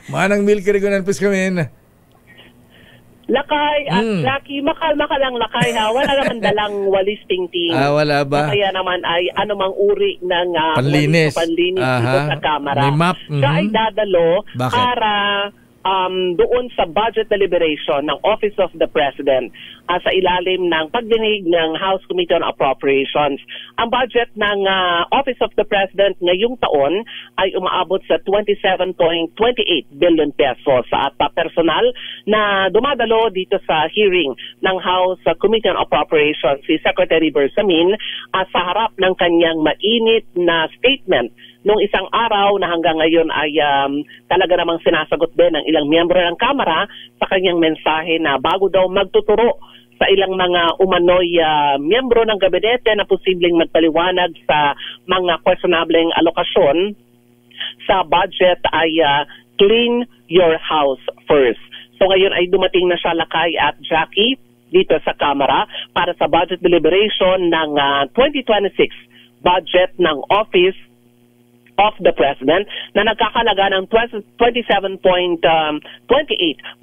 Manang Milky Regunan pis kami. Lakay at Lucky, makalma ka lang Lakay ha. Wala naman dalang walis tingting. Wala ba? Kaya naman ay anumang uri ng panlinis, dito sa kamera. May map. Siya ay dadalo para doon sa budget deliberation ng Office of the President sa ilalim ng pagdinig ng House Committee on Appropriations. Ang budget ng Office of the President ngayong taon ay umaabot sa 27.28 billion pesos at personal na dumadalo dito sa hearing ng House Committee on Appropriations si Secretary Bersamin sa harap ng kanyang mainit na statement nung isang araw na hanggang ngayon ay talaga namang sinasagot din ng ilang miyembro ng Kamara sa kanyang mensahe na bago daw magtuturo sa ilang mga umano'y miyembro ng gabinete na posibleng magpaliwanag sa mga questionableng alokasyon sa budget ay clean your house first. So ngayon ay dumating na siya Lakay at Jackie dito sa Kamara para sa budget deliberation ng 2026 budget ng Office of the President na nagkakalaga ng 27.28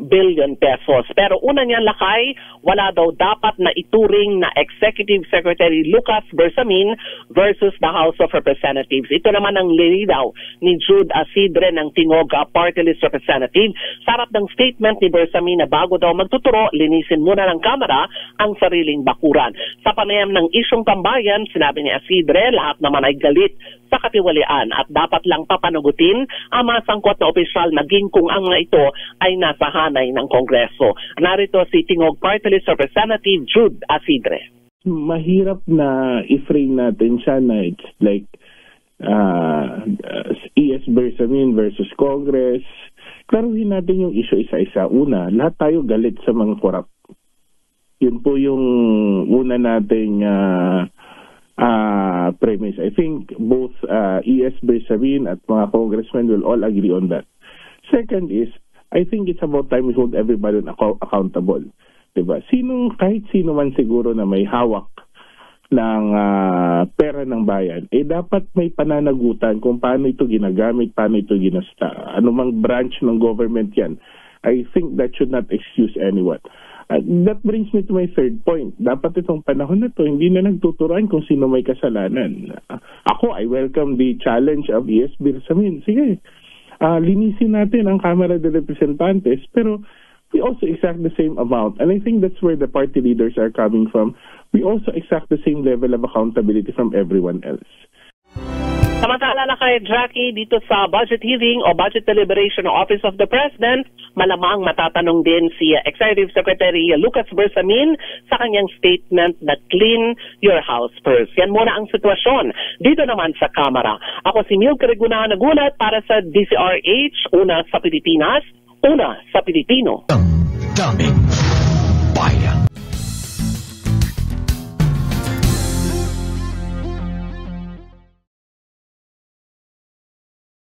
billion pesos. Pero una niyan Lakay, wala daw dapat na ituring na Executive Secretary Lucas Bersamin versus the House of Representatives. Ito naman ang linaw ni Jude Asidre ng Tingog Party List Representative. Sarap ng statement ni Bersamin na bago daw magtuturo, linisin muna ng Kamara ang sariling bakuran. Sa panayam ng isyong tambayan, sinabi ni Asidre, lahat naman ay galit sa katiwalian at dapat lang papanugutin ang mga sangkot na opisyal naging kung ang mga ito ay nasa hanay ng Kongreso. Narito si Tingog Party List Representative Jude Asidre. Mahirap na i-frame natin siya na it's like E.S. Bersamin versus Congress. Klaruhin natin yung issue isa-isa. Una, lahat tayo galit sa mga korap. Yun po yung una nating premise. I think both E.S. Bersamin at mga congressmen will all agree on that. Second is, I think it's about time we hold everybody accountable. Diba? Kahit sino man siguro na may hawak ng pera ng bayan, dapat may pananagutan kung paano ito ginagamit, paano ito ginasta. Anumang branch ng government yan. I think that should not excuse anyone. That brings me to my third point. Dapat itong panahon na to, hindi na nagtuturuan kung sino may kasalanan. Ako, I welcome the challenge of E.S. Bersamin. Sige, linisin natin ang Kamara de Representantes, pero we also exact the same amount. And I think that's where the party leaders are coming from. We also exact the same level of accountability from everyone else. Samantala na kay Jackie dito sa budget hearing o budget deliberation ng Office of the President, malamang matatanong din si Executive Secretary Lucas Bersamin sa kanyang statement na clean your house first. Yan muna ang sitwasyon dito naman sa Kamara. Ako si Milky Regunan nagulat para sa DCRH, una sa Pilipinas, una sa Pilipino. Daming bayan.